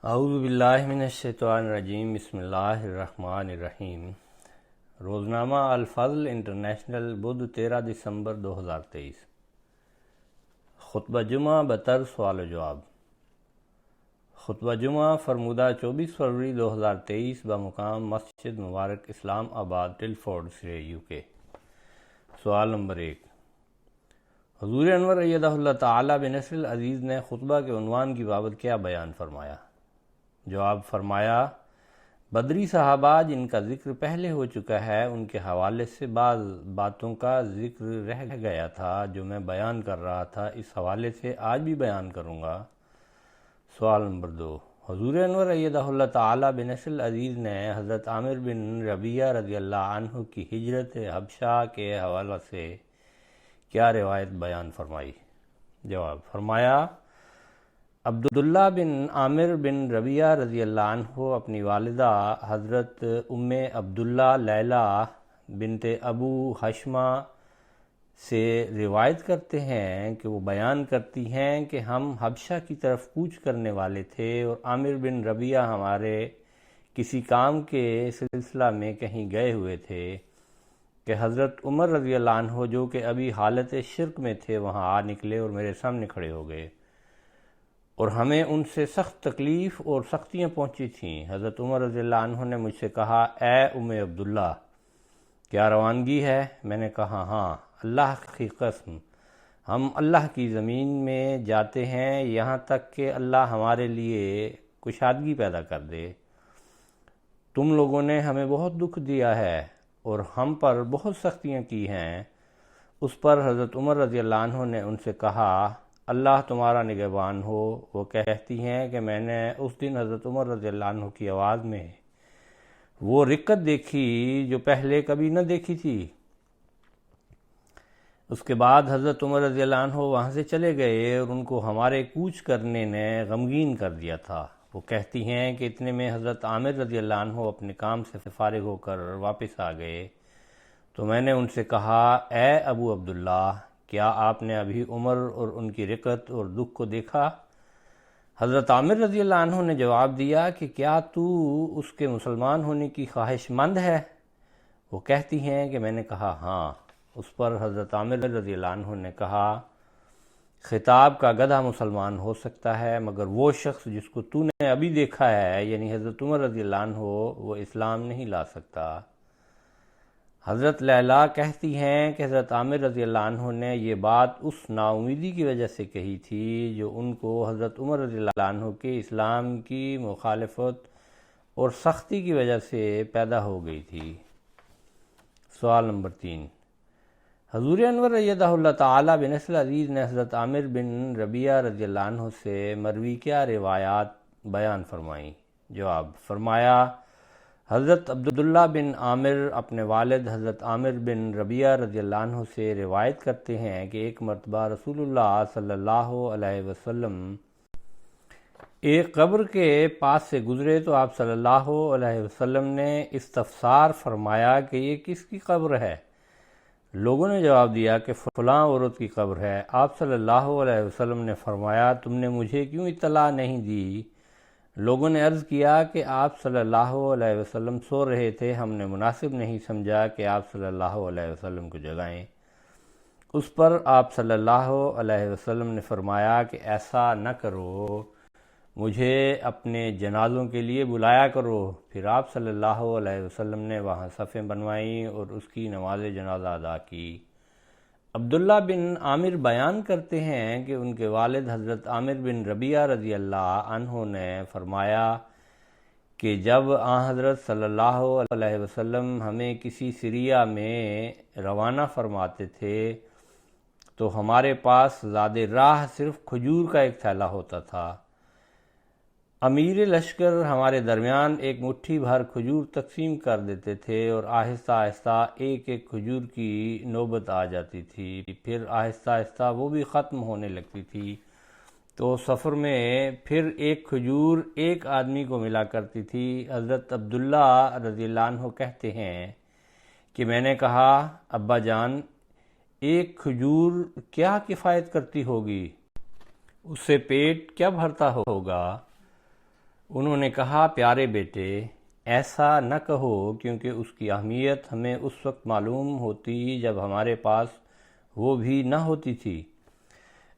اعوذ باللہ من الشیطان الرجیم، بسم اللہ الرحمن الرحیم۔ روزنامہ الفضل انٹرنیشنل، بدھ 13 دسمبر 2023۔ خطبہ جمعہ بطرز سوال و جواب۔ خطبہ جمعہ فرمودہ 24 فروری 2023 بمقام مسجد مبارک اسلام آباد، ٹلفورڈ، سرے، UK۔ سوال نمبر 1، حضور انور ایدہ اللہ تعالی بنصر العزیز نے خطبہ کے عنوان کی بابت کیا بیان فرمایا؟ جواب فرمایا، بدری صحابہ جن کا ذکر پہلے ہو چکا ہے ان کے حوالے سے بعض باتوں کا ذکر رہ گیا تھا جو میں بیان کر رہا تھا، اس حوالے سے آج بھی بیان کروں گا۔ سوال نمبر 2، حضور انور ایدہ اللہ تعالی بنصر العزیز نے حضرت عامر بن ربیعہ رضی اللہ عنہ کی ہجرت حبشہ کے حوالے سے کیا روایت بیان فرمائی؟ جواب فرمایا، عبداللہ بن عامر بن ربیعہ رضی اللہ عنہ اپنی والدہ حضرت ام عبداللہ لیلہ بنت ابو حشمہ سے روایت کرتے ہیں کہ وہ بیان کرتی ہیں کہ ہم حبشہ کی طرف کوچ کرنے والے تھے اور عامر بن ربیعہ ہمارے کسی کام کے سلسلہ میں کہیں گئے ہوئے تھے کہ حضرت عمر رضی اللہ عنہ جو کہ ابھی حالت شرک میں تھے وہاں آ نکلے اور میرے سامنے کھڑے ہو گئے اور ہمیں ان سے سخت تکلیف اور سختیاں پہنچی تھیں۔ حضرت عمر رضی اللہ عنہ نے مجھ سے کہا، اے ام عبداللہ، کیا روانگی ہے؟ میں نے کہا، ہاں، اللہ کی قسم، ہم اللہ کی زمین میں جاتے ہیں یہاں تک کہ اللہ ہمارے لیے کشادگی پیدا کر دے۔ تم لوگوں نے ہمیں بہت دکھ دیا ہے اور ہم پر بہت سختیاں کی ہیں۔ اس پر حضرت عمر رضی اللہ عنہ نے ان سے کہا، اللہ تمہارا نگہبان ہو۔ وہ کہتی ہیں کہ میں نے اس دن حضرت عمر رضی اللہ عنہ کی آواز میں وہ رقت دیکھی جو پہلے کبھی نہ دیکھی تھی۔ اس کے بعد حضرت عمر رضی اللہ عنہ وہاں سے چلے گئے اور ان کو ہمارے کوچ کرنے نے غمگین کر دیا تھا۔ وہ کہتی ہیں کہ اتنے میں حضرت عامر رضی اللہ عنہ اپنے کام سے فارغ ہو کر واپس آ گئے تو میں نے ان سے کہا، اے ابو عبداللہ، کیا آپ نے ابھی عمر اور ان کی رقت اور دکھ کو دیکھا؟ حضرت عامر رضی اللہ عنہ نے جواب دیا کہ کیا تو اس کے مسلمان ہونے کی خواہش مند ہے؟ وہ کہتی ہیں کہ میں نے کہا، ہاں۔ اس پر حضرت عامر رضی اللہ عنہ نے کہا، خطاب کا گدھا مسلمان ہو سکتا ہے مگر وہ شخص جس کو تو نے ابھی دیکھا ہے، یعنی حضرت عمر رضی اللہ عنہ، وہ اسلام نہیں لا سکتا۔ حضرت لیلہ کہتی ہیں کہ حضرت عامر رضی اللہ عنہ نے یہ بات اس نا امیدی کی وجہ سے کہی تھی جو ان کو حضرت عمر رضی اللہ عنہ کے اسلام کی مخالفت اور سختی کی وجہ سے پیدا ہو گئی تھی۔ سوال نمبر 3، حضور انور ایدہ اللہ تعالی بنصر العزیز نے حضرت عامر بن ربیعہ رضی اللہ عنہ سے مروی کیا روایات بیان فرمائیں؟ جواب فرمایا، حضرت عبداللہ بن عامر اپنے والد حضرت عامر بن ربیعہ رضی اللہ عنہ سے روایت کرتے ہیں کہ ایک مرتبہ رسول اللہ صلی اللہ علیہ وسلم ایک قبر کے پاس سے گزرے تو آپ صلی اللہ علیہ وسلم نے استفسار فرمایا کہ یہ کس کی قبر ہے؟ لوگوں نے جواب دیا کہ فلاں عورت کی قبر ہے۔ آپ صلی اللہ علیہ وسلم نے فرمایا، تم نے مجھے کیوں اطلاع نہیں دی؟ لوگوں نے عرض کیا کہ آپ صلی اللہ علیہ وسلم سو رہے تھے، ہم نے مناسب نہیں سمجھا کہ آپ صلی اللہ علیہ وسلم کو جگائیں۔ اس پر آپ صلی اللہ علیہ وسلم نے فرمایا کہ ایسا نہ کرو، مجھے اپنے جنازوں کے لیے بلایا کرو۔ پھر آپ صلی اللہ علیہ وسلم نے وہاں صفیں بنوائیں اور اس کی نماز جنازہ ادا کی۔ عبداللہ بن عامر بیان کرتے ہیں کہ ان کے والد حضرت عامر بن ربیعہ رضی اللہ عنہ نے فرمایا کہ جب آن حضرت صلی اللہ علیہ وسلم ہمیں کسی سریہ میں روانہ فرماتے تھے تو ہمارے پاس زاد راہ صرف کھجور کا ایک تھیلا ہوتا تھا۔ امیر لشکر ہمارے درمیان ایک مٹھی بھر کھجور تقسیم کر دیتے تھے اور آہستہ آہستہ ایک ایک کھجور کی نوبت آ جاتی تھی، پھر آہستہ آہستہ وہ بھی ختم ہونے لگتی تھی تو سفر میں پھر ایک کھجور ایک آدمی کو ملا کرتی تھی۔ حضرت عبداللہ رضی اللہ عنہ کہتے ہیں کہ میں نے کہا، ابا جان، ایک کھجور کیا کفایت کرتی ہوگی؟ اس سے پیٹ کیا بھرتا ہوگا؟ انہوں نے کہا پیارے بیٹے ایسا نہ کہو کیونکہ اس کی اہمیت ہمیں اس وقت معلوم ہوتی جب ہمارے پاس وہ بھی نہ ہوتی تھی۔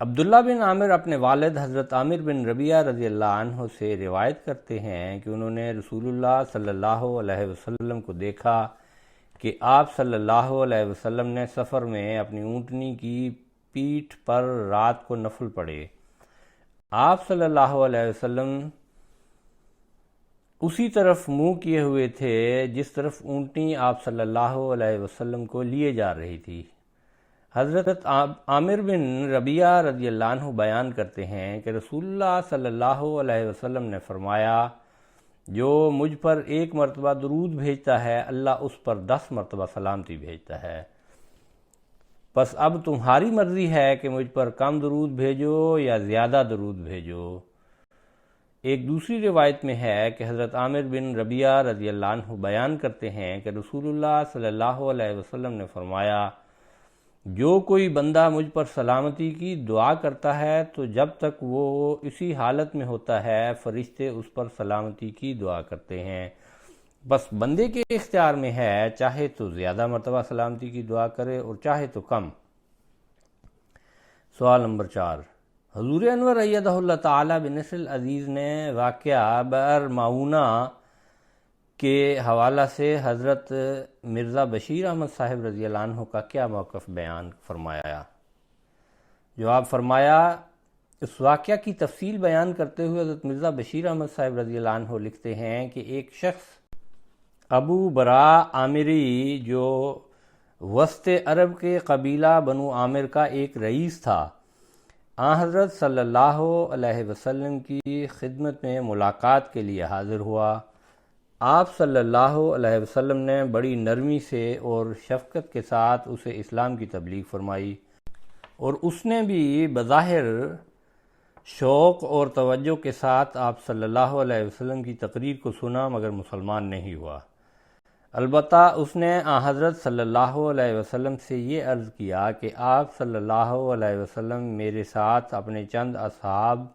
عبداللہ بن عامر اپنے والد حضرت عامر بن ربیعہ رضی اللہ عنہ سے روایت کرتے ہیں کہ انہوں نے رسول اللہ صلی اللہ علیہ وسلم کو دیکھا کہ آپ صلی اللہ علیہ وسلم نے سفر میں اپنی اونٹنی کی پیٹھ پر رات کو نفل پڑھے۔ آپ صلی اللہ علیہ وسلم اسی طرف منہ کیے ہوئے تھے جس طرف اونٹنی آپ صلی اللہ علیہ وسلم کو لیے جا رہی تھی۔ حضرت عامر بن ربیعہ رضی اللہ عنہ بیان کرتے ہیں کہ رسول اللہ صلی اللہ علیہ وسلم نے فرمایا جو مجھ پر 1 مرتبہ درود بھیجتا ہے اللہ اس پر 10 مرتبہ سلامتی بھیجتا ہے۔ بس اب تمہاری مرضی ہے کہ مجھ پر کم درود بھیجو یا زیادہ درود بھیجو۔ ایک دوسری روایت میں ہے کہ حضرت عامر بن ربیعہ رضی اللہ عنہ بیان کرتے ہیں کہ رسول اللہ صلی اللہ علیہ وسلم نے فرمایا جو کوئی بندہ مجھ پر سلامتی کی دعا کرتا ہے تو جب تک وہ اسی حالت میں ہوتا ہے فرشتے اس پر سلامتی کی دعا کرتے ہیں۔ بس بندے کے اختیار میں ہے، چاہے تو زیادہ مرتبہ سلامتی کی دعا کرے اور چاہے تو کم۔ سوال نمبر 4، حضور انور ایدہ اللہ تعالی بنصر العزیز نے واقعہ بئر معونہ کے حوالہ سے حضرت مرزا بشیر احمد صاحب رضی اللہ عنہ کا کیا موقف بیان فرمایا؟ جواب فرمایا اس واقعہ کی تفصیل بیان کرتے ہوئے حضرت مرزا بشیر احمد صاحب رضی اللہ عنہ لکھتے ہیں کہ ایک شخص ابو برا عامری جو وسط عرب کے قبیلہ بنو عامر کا ایک رئیس تھا، آن حضرت صلی اللہ علیہ وسلم کی خدمت میں ملاقات کے لیے حاضر ہوا۔ آپ صلی اللہ علیہ وسلم نے بڑی نرمی سے اور شفقت کے ساتھ اسے اسلام کی تبلیغ فرمائی اور اس نے بھی بظاہر شوق اور توجہ کے ساتھ آپ صلی اللہ علیہ وسلم کی تقریر کو سنا مگر مسلمان نہیں ہوا۔ البتہ اس نے آن حضرت صلی اللہ علیہ وسلم سے یہ عرض کیا کہ آپ صلی اللہ علیہ وسلم میرے ساتھ اپنے چند اصحاب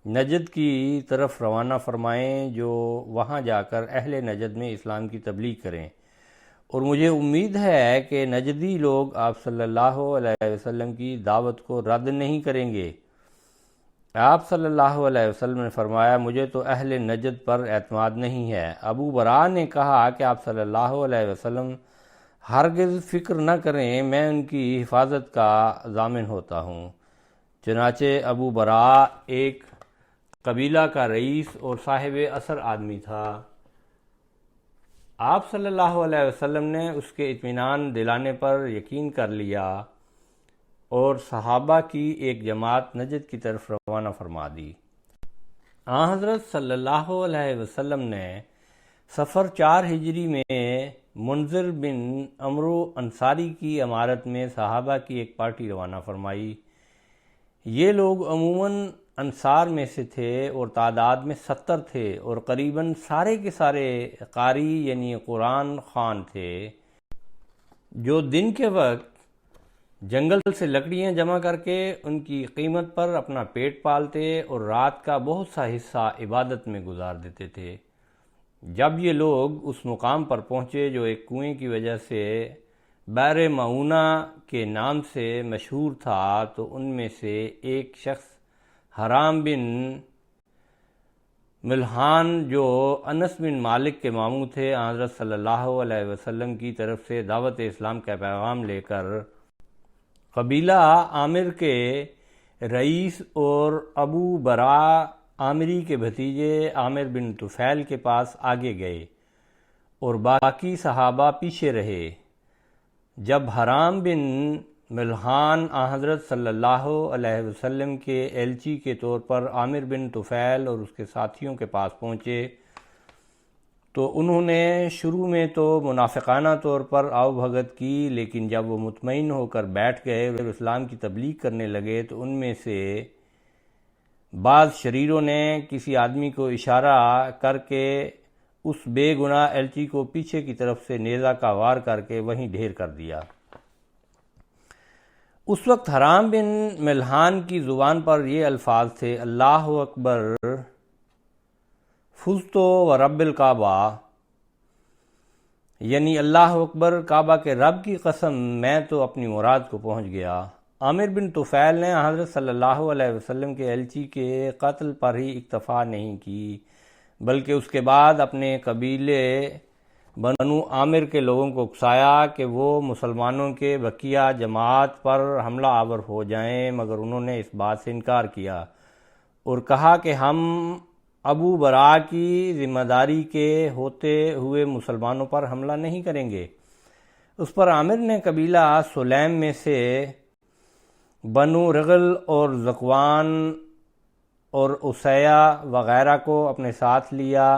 نجد کی طرف روانہ فرمائیں جو وہاں جا کر اہل نجد میں اسلام کی تبلیغ کریں، اور مجھے امید ہے کہ نجدی لوگ آپ صلی اللہ علیہ وسلم کی دعوت کو رد نہیں کریں گے۔ آپ صلی اللہ علیہ وسلم نے فرمایا مجھے تو اہل نجد پر اعتماد نہیں ہے۔ ابو برا نے کہا کہ آپ صلی اللہ علیہ وسلم ہرگز فکر نہ کریں، میں ان کی حفاظت کا ضامن ہوتا ہوں۔ چنانچہ ابو برا ایک قبیلہ کا رئیس اور صاحب اثر آدمی تھا۔ آپ صلی اللہ علیہ وسلم نے اس کے اطمینان دلانے پر یقین کر لیا اور صحابہ کی ایک جماعت نجد کی طرف روانہ فرما دی۔ آن حضرت صلی اللہ علیہ وسلم نے صفر 4 ہجری میں منذر بن عمرو انصاری کی عمارت میں صحابہ کی ایک پارٹی روانہ فرمائی۔ یہ لوگ عموماً انصار میں سے تھے اور تعداد میں 70 تھے اور قریباً سارے کے سارے قاری یعنی قرآن خوان تھے، جو دن کے وقت جنگل سے لکڑیاں جمع کر کے ان کی قیمت پر اپنا پیٹ پالتے اور رات کا بہت سا حصہ عبادت میں گزار دیتے تھے۔ جب یہ لوگ اس مقام پر پہنچے جو ایک کنویں کی وجہ سے بئر معونہ کے نام سے مشہور تھا، تو ان میں سے ایک شخص حرام بن ملحان جو انس بن مالک کے ماموں تھے، حضرت صلی اللہ علیہ وسلم کی طرف سے دعوت اسلام کا پیغام لے کر قبیلہ عامر کے رئیس اور ابو برا عامری کے بھتیجے عامر بن طفیل کے پاس آگے گئے اور باقی صحابہ پیچھے رہے۔ جب حرام بن ملحان حضرت صلی اللہ علیہ وسلم کے ایلچی کے طور پر عامر بن طفیل اور اس کے ساتھیوں کے پاس پہنچے تو انہوں نے شروع میں تو منافقانہ طور پر آؤ بھگت کی، لیکن جب وہ مطمئن ہو کر بیٹھ گئے اور اسلام کی تبلیغ کرنے لگے تو ان میں سے بعض شریروں نے کسی آدمی کو اشارہ کر کے اس بے گناہ ایلچی کو پیچھے کی طرف سے نیزہ کا وار کر کے وہیں ڈھیر کر دیا۔ اس وقت حرام بن ملحان کی زبان پر یہ الفاظ تھے، اللہ اکبر، فزتو و رب الکعبہ، یعنی اللہ اکبر، کعبہ کے رب کی قسم میں تو اپنی مراد کو پہنچ گیا۔ عامر بن طفیل نے حضرت صلی اللہ علیہ وسلم کے ایلچی کے قتل پر ہی اکتفا نہیں کی، بلکہ اس کے بعد اپنے قبیلے بنو عامر کے لوگوں کو اکسایا کہ وہ مسلمانوں کے بقیہ جماعت پر حملہ آور ہو جائیں، مگر انہوں نے اس بات سے انکار کیا اور کہا کہ ہم ابو برا کی ذمہ داری کے ہوتے ہوئے مسلمانوں پر حملہ نہیں کریں گے۔ اس پر عامر نے قبیلہ سلیم میں سے بنو رغل اور ذکوان اور اسیہ وغیرہ کو اپنے ساتھ لیا،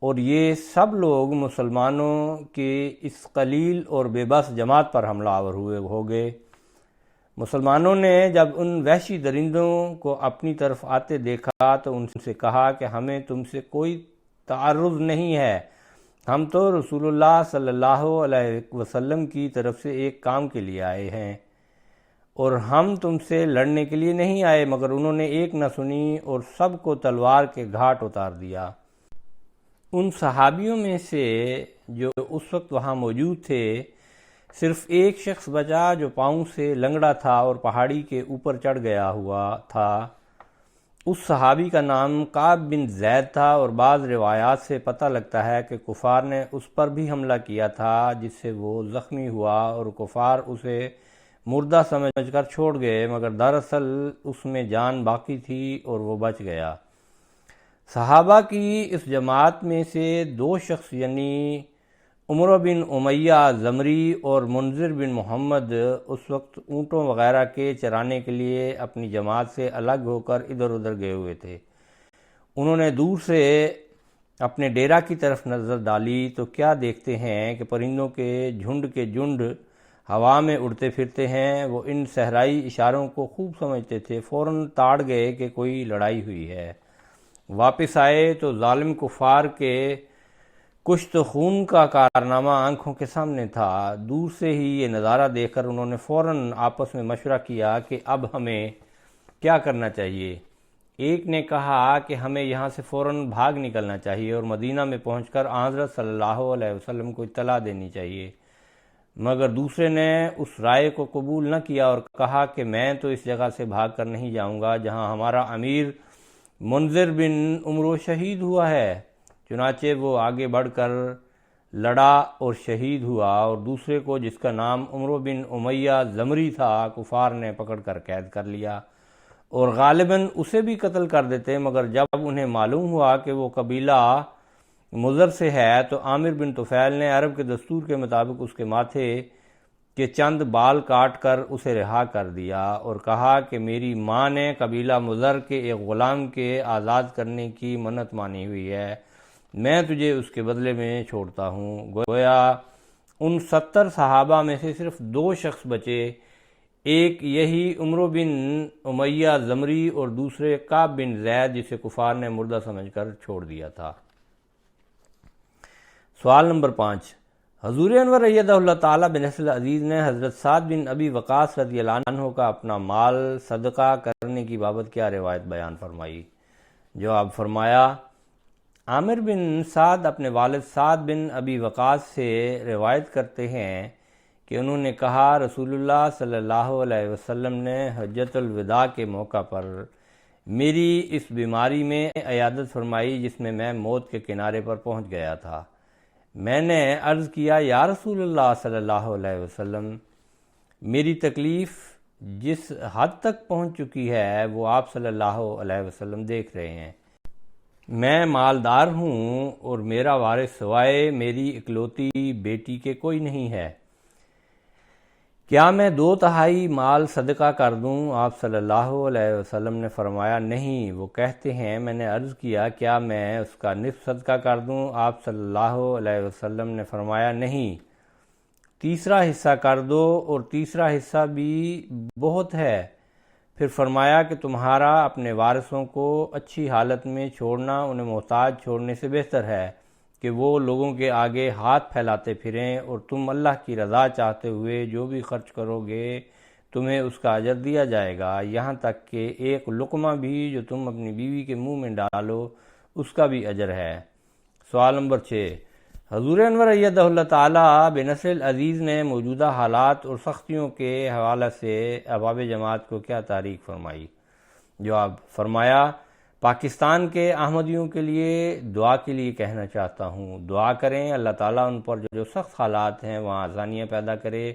اور یہ سب لوگ مسلمانوں کی اس قلیل اور بے بس جماعت پر حملہ آور ہو گئے۔ مسلمانوں نے جب ان وحشی درندوں کو اپنی طرف آتے دیکھا تو ان سے کہا کہ ہمیں تم سے کوئی تعرض نہیں ہے، ہم تو رسول اللہ صلی اللہ علیہ وسلم کی طرف سے ایک کام کے لیے آئے ہیں اور ہم تم سے لڑنے کے لیے نہیں آئے، مگر انہوں نے ایک نہ سنی اور سب کو تلوار کے گھاٹ اتار دیا۔ ان صحابیوں میں سے جو اس وقت وہاں موجود تھے صرف ایک شخص بچا جو پاؤں سے لنگڑا تھا اور پہاڑی کے اوپر چڑھ گیا ہوا تھا۔ اس صحابی کا نام کعب بن زید تھا، اور بعض روایات سے پتہ لگتا ہے کہ کفار نے اس پر بھی حملہ کیا تھا جس سے وہ زخمی ہوا اور کفار اسے مردہ سمجھ کر چھوڑ گئے، مگر دراصل اس میں جان باقی تھی اور وہ بچ گیا۔ صحابہ کی اس جماعت میں سے دو شخص یعنی عمر بن امیہ زمری اور منذر بن محمد اس وقت اونٹوں وغیرہ کے چرانے کے لیے اپنی جماعت سے الگ ہو کر ادھر ادھر گئے ہوئے تھے۔ انہوں نے دور سے اپنے ڈیرا کی طرف نظر ڈالی تو کیا دیکھتے ہیں کہ پرندوں کے جھنڈ ہوا میں اڑتے پھرتے ہیں۔ وہ ان صحرائی اشاروں کو خوب سمجھتے تھے، فوراً تاڑ گئے کہ کوئی لڑائی ہوئی ہے۔ واپس آئے تو ظالم کفار کے کشت خون کا کارنامہ آنکھوں کے سامنے تھا۔ دور سے ہی یہ نظارہ دیکھ کر انہوں نے فوراً آپس میں مشورہ کیا کہ اب ہمیں کیا کرنا چاہیے۔ ایک نے کہا کہ ہمیں یہاں سے فوراً بھاگ نکلنا چاہیے اور مدینہ میں پہنچ کر حضرت صلی اللہ علیہ وسلم کو اطلاع دینی چاہیے، مگر دوسرے نے اس رائے کو قبول نہ کیا اور کہا کہ میں تو اس جگہ سے بھاگ کر نہیں جاؤں گا جہاں ہمارا امیر منذر بن عمرو شہید ہوا ہے۔ چنانچہ وہ آگے بڑھ کر لڑا اور شہید ہوا، اور دوسرے کو جس کا نام عمر بن امیہ زمری تھا کفار نے پکڑ کر قید کر لیا اور غالباً اسے بھی قتل کر دیتے، مگر جب انہیں معلوم ہوا کہ وہ قبیلہ مضر سے ہے تو عامر بن طفیل نے عرب کے دستور کے مطابق اس کے ماتھے کے چند بال کاٹ کر اسے رہا کر دیا اور کہا کہ میری ماں نے قبیلہ مضر کے ایک غلام کے آزاد کرنے کی منت مانی ہوئی ہے، میں تجھے اس کے بدلے میں چھوڑتا ہوں۔ گویا ان 70 صحابہ میں سے صرف 2 شخص بچے، ایک یہی عمر بن امیہ زمری اور دوسرے کعب بن زید جسے کفار نے مردہ سمجھ کر چھوڑ دیا تھا۔ سوال نمبر 5، حضور انور ایدہ اللہ تعالیٰ بنصر عزیز نے حضرت سعد بن ابی وقاص رضی اللہ عنہ کا اپنا مال صدقہ کرنے کی بابت کیا روایت بیان فرمائی؟ جواب فرمایا، عامر بن سعد اپنے والد سعد بن ابی وقاص سے روایت کرتے ہیں کہ انہوں نے کہا رسول اللہ صلی اللہ علیہ وسلم نے حجۃ الوداع کے موقع پر میری اس بیماری میں عیادت فرمائی جس میں میں موت کے کنارے پر پہنچ گیا تھا۔ میں نے عرض کیا یا رسول اللہ صلی اللہ علیہ وسلم، میری تکلیف جس حد تک پہنچ چکی ہے وہ آپ صلی اللہ علیہ وسلم دیکھ رہے ہیں۔ میں مالدار ہوں اور میرا وارث سوائے میری اکلوتی بیٹی کے کوئی نہیں ہے، کیا میں 2/3 مال صدقہ کر دوں؟ آپ صلی اللہ علیہ وسلم نے فرمایا نہیں۔ وہ کہتے ہیں میں نے عرض کیا کیا میں اس کا نصف صدقہ کر دوں؟ آپ صلی اللہ علیہ وسلم نے فرمایا نہیں، 1/3 حصہ کر دو، اور 1/3 حصہ بھی بہت ہے۔ پھر فرمایا کہ تمہارا اپنے وارثوں کو اچھی حالت میں چھوڑنا انہیں محتاج چھوڑنے سے بہتر ہے کہ وہ لوگوں کے آگے ہاتھ پھیلاتے پھریں، اور تم اللہ کی رضا چاہتے ہوئے جو بھی خرچ کرو گے تمہیں اس کا اجر دیا جائے گا، یہاں تک کہ ایک لقمہ بھی جو تم اپنی بیوی کے منہ میں ڈالو اس کا بھی اجر ہے۔ سوال نمبر 6، حضور انور ایدہ اللہ تعالیٰ بنصر العزیز نے موجودہ حالات اور سختیوں کے حوالے سے احباب جماعت کو کیا تحریک فرمائی؟ جواب، فرمایا پاکستان کے احمدیوں کے لیے دعا کے لیے کہنا چاہتا ہوں، دعا کریں اللہ تعالیٰ ان پر جو سخت حالات ہیں وہاں آسانیاں پیدا کرے،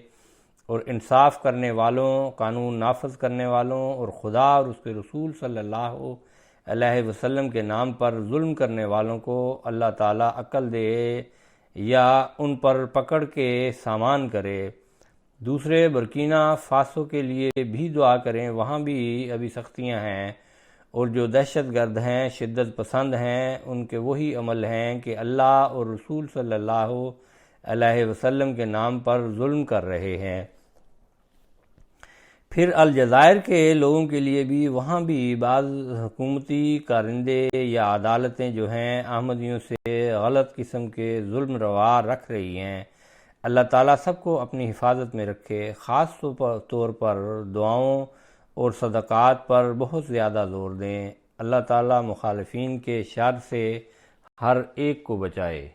اور انصاف کرنے والوں، قانون نافذ کرنے والوں اور خدا اور اس کے رسول صلی اللہ علیہ وسلم کے نام پر ظلم کرنے والوں کو اللہ تعالیٰ عقل دے یا ان پر پکڑ کے سامان کرے۔ دوسرے، برکینا فاسو کے لیے بھی دعا کریں، وہاں بھی ابھی سختیاں ہیں، اور جو دہشت گرد ہیں، شدت پسند ہیں، ان کے وہی عمل ہیں کہ اللہ اور رسول صلی اللہ علیہ وسلم کے نام پر ظلم کر رہے ہیں۔ پھر الجزائر کے لوگوں کے لیے بھی وہاں بھی بعض حکومتی کارندے یا عدالتیں جو ہیں احمدیوں سے غلط قسم کے ظلم روا رکھ رہی ہیں۔ اللہ تعالیٰ سب کو اپنی حفاظت میں رکھے، خاص طور پر دعاؤں اور صدقات پر بہت زیادہ زور دیں۔ اللہ تعالیٰ مخالفین کے شر سے ہر ایک کو بچائے۔